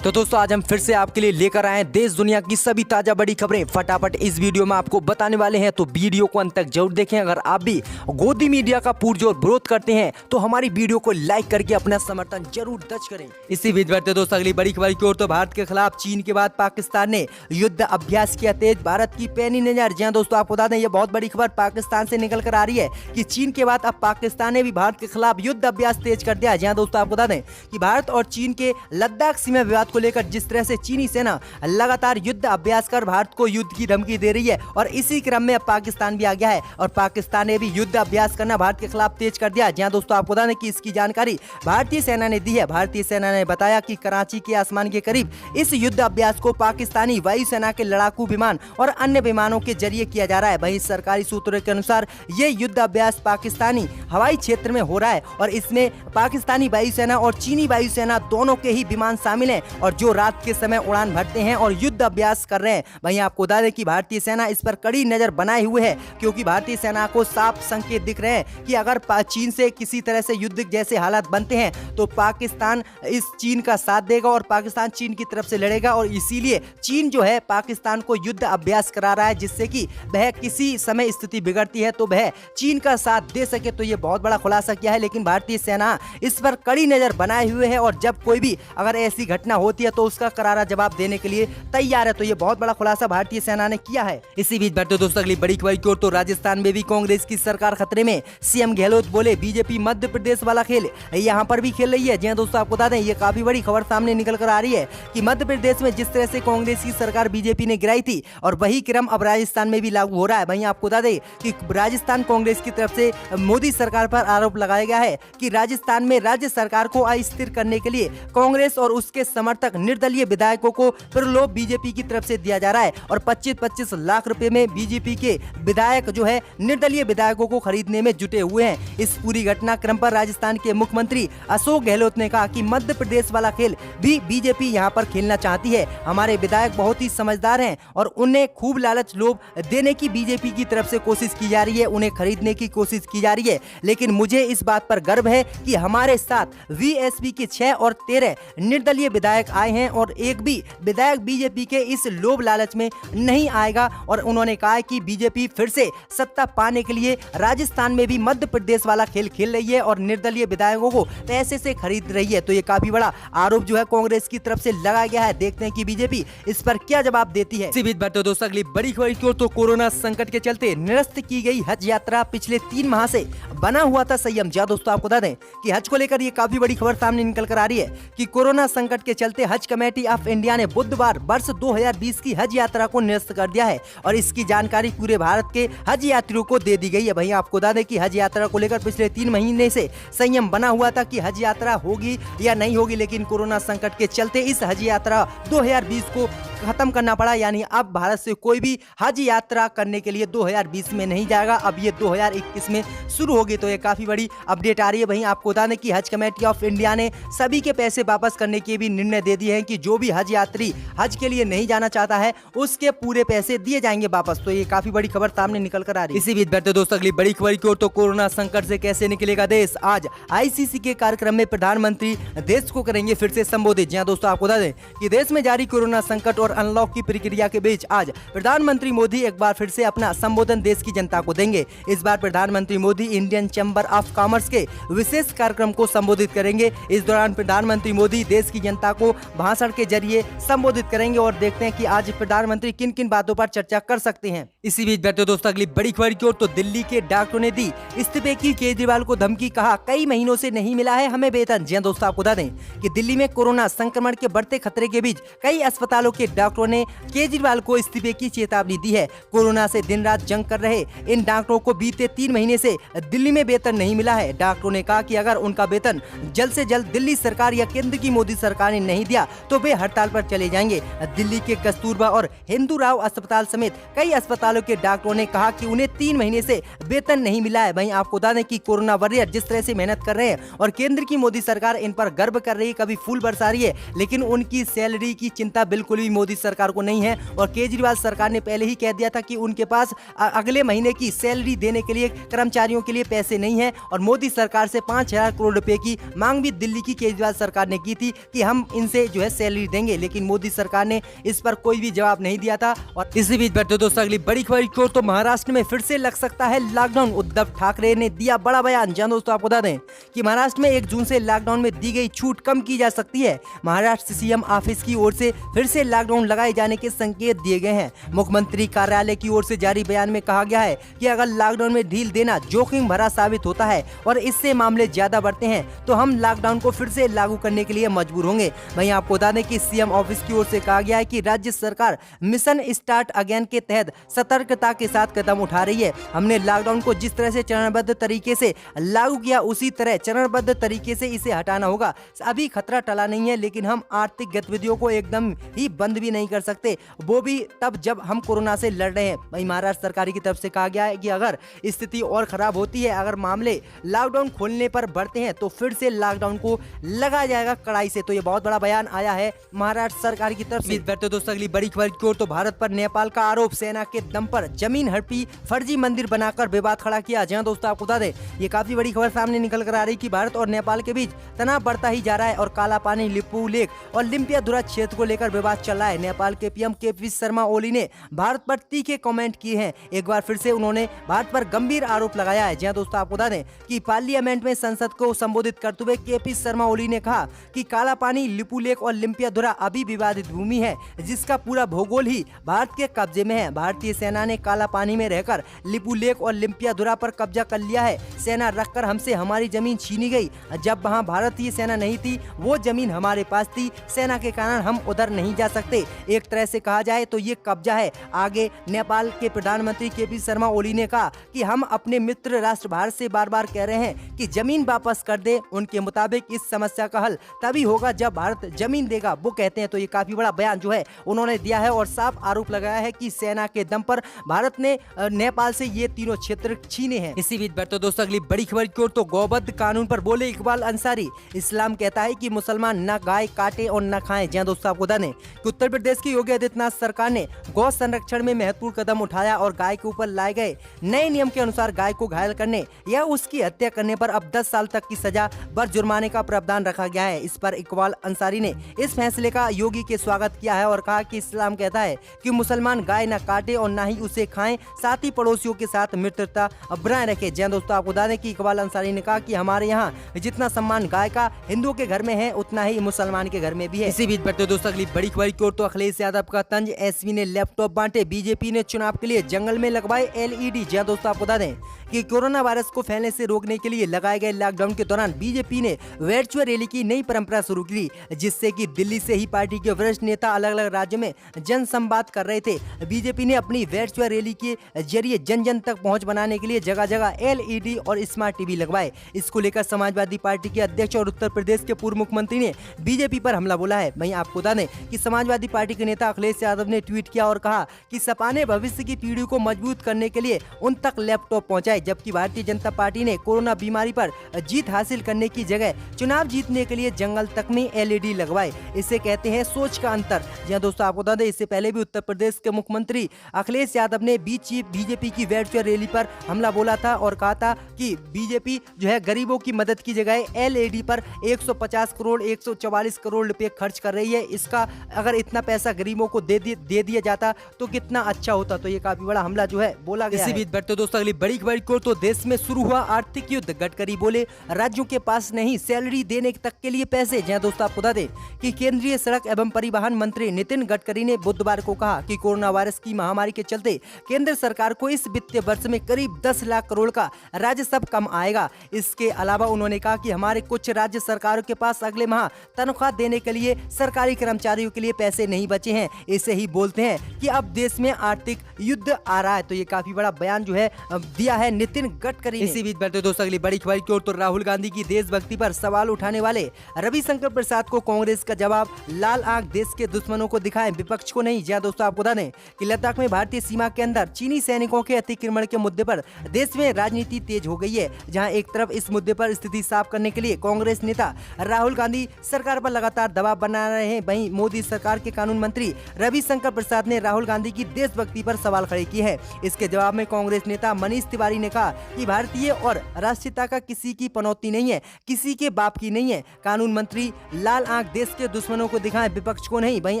तो दोस्तों आज हम फिर से आपके लिए लेकर आए हैं देश दुनिया की सभी ताजा बड़ी खबरें फटाफट इस वीडियो में आपको बताने वाले हैं। तो वीडियो को अंत तक जरूर देखें। अगर आप भी गोदी मीडिया का पुरजोर विरोध करते हैं तो हमारी वीडियो को लाइक करके अपना समर्थन जरूर दर्ज करें। इसी बीच बढ़ते दोस्तों अगली बड़ी खबर की ओर। तो भारत के खिलाफ चीन के बाद पाकिस्तान ने युद्ध अभ्यास किया तेज, भारत की पैनी नजर। जी हां दोस्तों, आपको बता दें ये बहुत बड़ी खबर पाकिस्तान से निकल कर आ रही है कि चीन के बाद अब पाकिस्तान ने भी भारत के खिलाफ युद्ध अभ्यास तेज कर दिया। जी हां दोस्तों, आपको बता दें कि भारत और चीन के लद्दाख सीमा विवाद को लेकर जिस तरह से चीनी सेना लगातार युद्ध अभ्यास कर भारत को युद्ध की धमकी दे रही है और इसी क्रम में अब पाकिस्तान भी आ गया है और पाकिस्तान ने भी युद्ध अभ्यास करना भारत के खिलाफ तेज कर दिया। जहां दोस्तों आपको बता दें कि इसकी जानकारी भारतीय सेना ने दी है। भारतीय सेना ने बताया कि कराची के आसमान के करीब इस युद्ध अभ्यास को पाकिस्तानी वायुसेना के लड़ाकू विमान और अन्य विमानों के जरिए किया जा रहा है। वहीं सरकारी सूत्रों के अनुसार ये युद्ध अभ्यास पाकिस्तानी हवाई क्षेत्र में हो रहा है और इसमें पाकिस्तानी वायुसेना और चीनी वायुसेना दोनों के ही विमान शामिल हैं और जो रात के समय उड़ान भरते हैं और युद्ध अभ्यास कर रहे हैं। वहीं आपको बता दें कि भारतीय सेना इस पर कड़ी नजर बनाए हुए है क्योंकि भारतीय सेना को साफ संकेत दिख रहे हैं कि अगर चीन से किसी तरह से युद्ध जैसे हालात बनते हैं तो पाकिस्तान इस चीन का साथ देगा और पाकिस्तान चीन की तरफ से लड़ेगा और इसीलिए चीन जो है पाकिस्तान को युद्ध अभ्यास करा रहा है जिससे कि वह किसी समय स्थिति बिगड़ती है तो वह चीन का साथ दे सके। तो ये बहुत बड़ा खुलासा किया है, लेकिन भारतीय सेना इस पर कड़ी नजर बनाए हुए है और जब कोई भी अगर ऐसी घटना होती है तो उसका करारा जवाब देने के लिए तैयार है। तो ये बहुत बड़ा खुलासा भारतीय सेना ने किया है। इसी बीच बढ़ते दोस्तों अगली बड़ी खबर की ओर। तो राजस्थान में भी कांग्रेस की सरकार खतरे में, सीएम गहलोत बोले बीजेपी मध्य प्रदेश वाला खेल यहाँ पर भी खेल रही है। जी हां दोस्तों, आपको बता दें ये काफी बड़ी खबर सामने निकल कर आ रही है कि मध्य प्रदेश में जिस तरह से कांग्रेस की सरकार बीजेपी ने गिराई थी और वही क्रम अब राजस्थान में भी लागू हो रहा है। वहीं आपको बता दें कि राजस्थान कांग्रेस की तरफ से मोदी सरकार पर आरोप लगाया गया है कि राजस्थान में राज्य सरकार को अस्थिर करने के लिए कांग्रेस और उसके समर्थक निर्दलीय विधायकों को प्रलोभ बीजेपी की तरफ से दिया जा रहा है और 25-25 लाख रुपए में बीजेपी के विधायक जो है निर्दलीय विधायकों को खरीदने में जुटे हुए हैं। इस पूरी घटनाक्रम पर राजस्थान के मुख्यमंत्री अशोक गहलोत ने कहा कि मध्य प्रदेश वाला खेल भी बीजेपी यहां पर खेलना चाहती है। हमारे विधायक बहुत ही समझदार हैं और उन्हें खूब लालच लोभ देने की बीजेपी की तरफ से कोशिश की जा रही है, उन्हें खरीदने की कोशिश की जा रही है। लेकिन मुझे इस बात पर गर्व है कि हमारे साथ वीएसपी के 6 और 13 निर्दलीय विधायक आए हैं और एक भी विधायक बीजेपी के इस लोभ लालच में नहीं आएगा। और उन्होंने कहा कि बीजेपी फिर से सत्ता पाने के लिए राजस्थान में भी मध्य प्रदेश वाला खेल खेल रही है और निर्दलीय विधायकों को पैसे से खरीद रही है। तो ये काफी बड़ा आरोप जो है कांग्रेस की तरफ से लगाया गया है। देखते हैं कि बीजेपी इस पर क्या जवाब देती है। इसी बीच बढ़ते दोस्तों अगली बड़ी खबर की ओर। तो कोरोना संकट के चलते निरस्त की गई हज यात्रा पिछले 3 माह से बना हुआ था संयम। जी दोस्तों, आपको बता दें कि हज को लेकर ये काफी बड़ी खबर सामने निकल कर आ रही है कि कोरोना संकट के चलते हज कमेटी ऑफ इंडिया ने बुधवार वर्ष 2020 की हज यात्रा को निरस्त कर दिया है और इसकी जानकारी पूरे भारत के हज यात्रियों को दे दी गई है। वहीं आपको बता दें कि हज यात्रा को लेकर पिछले 3 महीने से संयम बना हुआ था कि हज यात्रा होगी या नहीं होगी, लेकिन कोरोना संकट के चलते इस हज यात्रा 2020 को खत्म करना पड़ा। यानी अब भारत से कोई भी हज यात्रा करने के लिए 2020 में नहीं जाएगा, अब ये 2021 में शुरू होगी। तो ये काफी बड़ी अपडेट आ रही है। वहीं आपको बता दें कि हज कमेटी ऑफ इंडिया ने सभी के पैसे वापस करने के भी निर्णय दे दिए हैं कि जो भी हज यात्री हज के लिए नहीं जाना चाहता है उसके पूरे पैसे दिए जाएंगे वापस। तो ये काफी बड़ी खबर सामने निकल कर आ रही है। इसी बीच बढ़ते दोस्तों अगली बड़ी खबर की ओर। तो कोरोना संकट से कैसे निकलेगा देश, आज आईसीसी के कार्यक्रम में प्रधानमंत्री देश को करेंगे फिर से संबोधित। जी हां दोस्तों, आपको बता दें कि देश में जारी कोरोना संकट और अनलॉक की प्रक्रिया के बीच आज प्रधानमंत्री मोदी एक बार फिर से अपना संबोधन देश की जनता को देंगे। इस बार प्रधानमंत्री Modi Indian chamber of commerce के विशेष कार्यक्रम को संबोधित करेंगे। इस दौरान प्रधानमंत्री मोदी देश की जनता को भाषण के जरिए संबोधित करेंगे और देखते हैं कि आज प्रधानमंत्री किन किन बातों पर चर्चा कर सकते हैं। इसी बीच बैठे दोस्तों अगली बड़ी खबर की ओर। तो दिल्ली के डॉक्टरों ने दी इस्तीफे की केजरीवाल को धमकी, कहा कई महीनों से नहीं मिला है हमें वेतन। जी दोस्तों, आपको बता दें कि दिल्ली में कोरोना संक्रमण के बढ़ते खतरे के बीच कई अस्पतालों के डॉक्टरों ने केजरीवाल को इस्तीफे की चेतावनी दी है। कोरोना से दिन रात जंग कर रहे इन डॉक्टरों को बीते 3 महीने से दिल्ली में वेतन नहीं मिला है। डॉक्टरों ने कहा कि अगर उनका वेतन जल्द से जल्द दिल्ली सरकार या केंद्र की मोदी सरकार ने नहीं दिया तो वे हड़ताल पर चले जाएंगे। दिल्ली के कस्तूरबा और हिंदू राव अस्पताल समेत कई अस्पतालों के डॉक्टरों ने कहा कि उन्हें 3 महीने से वेतन नहीं मिला है। वहीं आपको बता दें कि कोरोना वॉरियर जिस तरह से मेहनत कर रहे हैं और केंद्र की मोदी सरकार इन पर गर्व कर रही है, कभी फूल बरसा रही है, लेकिन उनकी सैलरी की चिंता बिल्कुल भी मोदी मोदी सरकार को नहीं है। और केजरीवाल सरकार ने पहले ही कह दिया था कि उनके पास अगले महीने की सैलरी देने के लिए कर्मचारियों के लिए पैसे नहीं है। और मोदी सरकार से 5,000 करोड़ रुपए की मांग भी दिल्ली की केजरीवाल सरकार ने की थी कि हम इनसे जो है सैलरी देंगे, लेकिन मोदी सरकार ने इस पर कोई भी जवाब नहीं दिया था। और इसी बीच बढ़ते दोस्तों अगली बड़ी खबर की ओर, तो महाराष्ट्र में फिर से लग सकता है लॉकडाउन। उद्धव ठाकरे ने दिया बड़ा बयान। जहां दोस्तों आपको बता दें कि महाराष्ट्र में 1 जून से लॉकडाउन में दी गई छूट कम की जा सकती है। महाराष्ट्र सीएम ऑफिस की ओर से फिर से लॉकडाउन लगाए जाने के संकेत दिए गए हैं। मुख्यमंत्री कार्यालय की ओर से जारी बयान में कहा गया है कि अगर लॉकडाउन में ढील देना जोखिम भरा साबित होता है और इससे मामले ज्यादा बढ़ते हैं तो हम लॉकडाउन को फिर से लागू करने के लिए मजबूर होंगे। वहीं आपको बता दें कि सीएम ऑफिस की ओर से कहा गया है कि राज्य सरकार मिशन स्टार्ट अगेन के तहत सतर्कता के साथ कदम उठा रही है। हमने लॉकडाउन को जिस तरह से चरणबद्ध तरीके से लागू किया उसी तरह चरणबद्ध तरीके से इसे हटाना होगा। अभी खतरा टला नहीं है, लेकिन हम आर्थिक गतिविधियों को एकदम ही बंद भी नहीं कर सकते, वो भी तब जब हम कोरोना से लड़ रहे हैं। वहीं महाराष्ट्र सरकार की तरफ से कहा गया है कि अगर स्थिति और खराब होती है, अगर मामले लॉकडाउन खोलने पर बढ़ते हैं तो फिर से लॉकडाउन को लगाया जाएगा कड़ाई से। तो ये बहुत बड़ा बयान आया है महाराष्ट्र सरकार की तरफ से। बढ़ते दोस्तों अगली बड़ी खबर की ओर, तो भारत पर नेपाल का आरोप, सेना के दम पर जमीन हड़पी, फर्जी मंदिर बनाकर विवाद खड़ा किया। जहां दोस्तों आपको बता दें ये काफी बड़ी खबर सामने निकल कर आ रही कि भारत और नेपाल के बीच तनाव बढ़ता ही जा रहा है और काला पानी, लिपू लेक और लिम्पियाधुरा क्षेत्र को लेकर विवाद चल रहा है। नेपाल के पीएम केपी शर्मा ओली ने भारत पर तीखे कमेंट किए हैं। एक बार फिर से उन्होंने भारत पर गंभीर आरोप लगाया है। जहां दोस्तों आपको बता दें कि पार्लियामेंट में संसद को संबोधित करते हुए केपी शर्मा ओली ने कहा कि काला पानी, लिपू लेक और लिम्पियाधुरा अभी विवादित भूमि है जिसका पूरा भूगोल ही भारत के कब्जे में है। भारतीय सेना ने काला पानी में रहकर लिपू लेक और लिम्पियाधुरा पर कब्जा कर लिया है। सेना रखकर हमसे हमारी जमीन छीनी गई। जब वहां भारतीय सेना नहीं थी वो जमीन हमारे पास थी, सेना के कारण हम उधर नहीं जा सकते। एक तरह से कहा जाए तो ये कब्जा है। आगे नेपाल के प्रधानमंत्री केपी शर्मा ओली ने कहा कि हम अपने मित्र राष्ट्र भारत से बार बार कह रहे हैं कि जमीन वापस कर दे। उनके मुताबिक इस समस्या का हल तभी होगा जब भारत जमीन देगा, वो कहते हैं। तो ये काफी बड़ा बयान जो है उन्होंने दिया है और साफ आरोप लगाया है कि सेना के दम पर भारत ने नेपाल से ये तीनों क्षेत्र छीने हैं। इसी बीच बढ़ते दोस्तों अगली बड़ी खबर की ओर, तो गौवध कानून पर बोले इकबाल अंसारी। इस्लाम कहता है कि मुसलमान न गाय काटे और न खाएं। जहां दोस्तों आपको बता दें कि उत्तर प्रदेश की योगी आदित्यनाथ सरकार ने गौ संरक्षण में महत्वपूर्ण कदम उठाया और गाय के ऊपर लाए गए नए नियम के अनुसार गाय को घायल करने या उसकी हत्या करने पर अब 10 साल तक की सजा व जुर्माने का प्रावधान रखा गया है। इस पर इकबाल अंसारी ने इस फैसले का योगी के स्वागत किया है और कहा कि इस्लाम कहता है कि मुसलमान गाय न काटे और न ही उसे खाएं, साथ ही पड़ोसियों के साथ मित्रता बनाए रखे। जहां दोस्तों आपको बता दें कि इकबाल अंसारी ने कहा कि हमारे यहाँ जितना सम्मान गाय का हिंदुओं के घर में है उतना ही मुसलमान के घर में भी है। इसी बीच बढ़ते दोस्तों अगली बड़ी खबर की ओर, तो अखिलेश यादव का तंज, एसपी ने लैपटॉप बांटे। बीजेपी ने चुनाव के लिए जंगल में लगवाए एलईडी। जहां दोस्तों आपको बता दें कि कोरोना वायरस को फैलने से रोकने के लिए लगाए गए लॉकडाउन के दौरान बीजेपी ने वर्चुअल रैली की नई परंपरा शुरू की, जिससे कि दिल्ली से ही पार्टी के वरिष्ठ नेता अलग अलग राज्यों में जन संवाद कर रहे थे। बीजेपी ने अपनी वर्चुअल रैली के जरिए जन जन तक पहुंच बनाने के लिए जगह जगह एलईडी और स्मार्ट टीवी लगवाए। इसको लेकर समाजवादी पार्टी के अध्यक्ष और उत्तर प्रदेश के पूर्व मुख्यमंत्री ने बीजेपी पर हमला बोला है। वहीं आपको बता दें कि समाजवादी पार्टी के नेता अखिलेश यादव ने ट्वीट किया और कहा कि सपा ने भविष्य की पीढ़ी को मजबूत करने के लिए उन तक लैपटॉप पहुंचाए, जबकि भारतीय जनता पार्टी ने कोरोना बीमारी पर जीत हासिल करने की जगह चुनाव जीतने के लिए जंगल तक में एलईडी लगवाए। इसे कहते हैं सोच का अंतर। जहां दोस्तों आपको बता दें इससे पहले भी उत्तर प्रदेश के मुख्यमंत्री अखिलेश यादव ने बीजेपी की वर्चुअल रैली पर हमला बोला था और कहा था कि बीजेपी जो है गरीबों की मदद की जगह एलईडी पर 150 करोड़ 144 करोड़ रुपए खर्च कर रही है। इसका अगर इतना पैसा गरीबों को दे दिया जाता तो कितना अच्छा होता। तो ये काफी बड़ा हमला जो है बोला गया। इसी बीच बढ़ते दोस्तों अगली बड़ी खबर को, तो देश में शुरू हुआ आर्थिक युद्ध। गडकरी बोले राज्यों के पास नहीं सैलरी देने तक के लिए पैसे। जहां दोस्तों आपको बता दें कि केंद्रीय सड़क एवं परिवहन मंत्री नितिन गडकरी ने बुधवार को कहा कि कोरोना वायरस की महामारी के चलते केंद्र सरकार को इस वित्तीय वर्ष में करीब 10 लाख करोड़ का राजस्व कम आएगा। इसके अलावा उन्होंने कहा कि हमारे कुछ राज्य सरकारों के पास अगले माह तनख्वाह देने के लिए सरकारी कर्मचारियों के लिए पैसे नहीं बचे हैं। इसे ही बोलते हैं कि अब देश में आर्थिक युद्ध आ रहा है। तो ये काफी बड़ा बयान जो है दिया है नितिन गडकरी। इसी बीच बढ़ते दोस्तों अगली बड़ी खबर की ओर, तो राहुल गांधी की देशभक्ति पर सवाल उठाने वाले रविशंकर प्रसाद को कांग्रेस का जवाब, लाल आंख देश के दुश्मनों को दिखाएं, विपक्ष को नहीं। जहां दोस्तों आपको बता दें कि लद्दाख में भारतीय सीमा के अंदर चीनी सैनिकों के अतिक्रमण के मुद्दे पर देश में राजनीति तेज हो गई है। जहां एक तरफ इस मुद्दे पर स्थिति साफ करने के लिए कांग्रेस नेता राहुल गांधी सरकार पर लगातार दबाव बना रहे हैं, वहीं मोदी सरकार के के कानून मंत्री रविशंकर प्रसाद ने राहुल गांधी की देशभक्ति पर सवाल खड़े किए हैं। इसके जवाब में कांग्रेस नेता मनीष तिवारी ने कहा कि भारतीय और राष्ट्रीयता का किसी की पनौती नहीं है, किसी के बाप की नहीं है। कानून मंत्री लाल आंख देश के दुश्मनों को दिखाएं, विपक्ष को नहीं। वहीं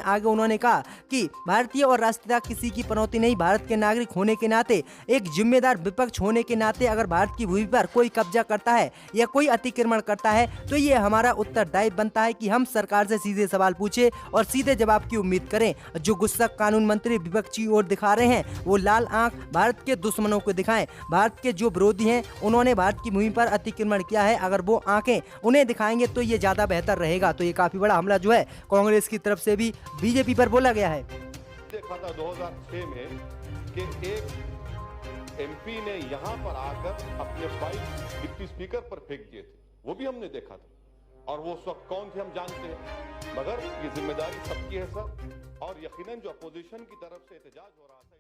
आगे उन्होंने कहा कि भारतीय और राष्ट्रीयता किसी की पनौती नहीं, भारत के नागरिक होने के नाते, एक जिम्मेदार विपक्ष होने के नाते अगर भारत की भूमि पर कोई कब्जा करता है या कोई अतिक्रमण करता है तो ये हमारा उत्तरदायित्व बनता है कि हम सरकार से सीधे सवाल पूछे और सीधे जवाब की उम्मीद करें। जो गुस्सा कानून मंत्री विपक्ष की ओर दिखा रहे हैं वो लाल आंख भारत के दुश्मनों को दिखाएं। भारत के जो विरोधी हैं उन्होंने भारत की भूमि पर अतिक्रमण किया है, अगर वो आंखें उन्हें दिखाएंगे तो ये ज्यादा बेहतर रहेगा। तो ये काफी बड़ा हमला जो है कांग्रेस की तरफ से भी बीजेपी पर बोला गया है। देखा था 2006 में कि एक एमपी ने यहां पर आकर अपने फाइल डिप्टी स्पीकर पर फेंक दिए थे, वो भी हमने देखा था। और वो उस वक्त कौन थे हम जानते हैं, मगर ये जिम्मेदारी सबकी है सर। और यकीनन जो अपोजिशन की तरफ से एहतजाज हो रहा था।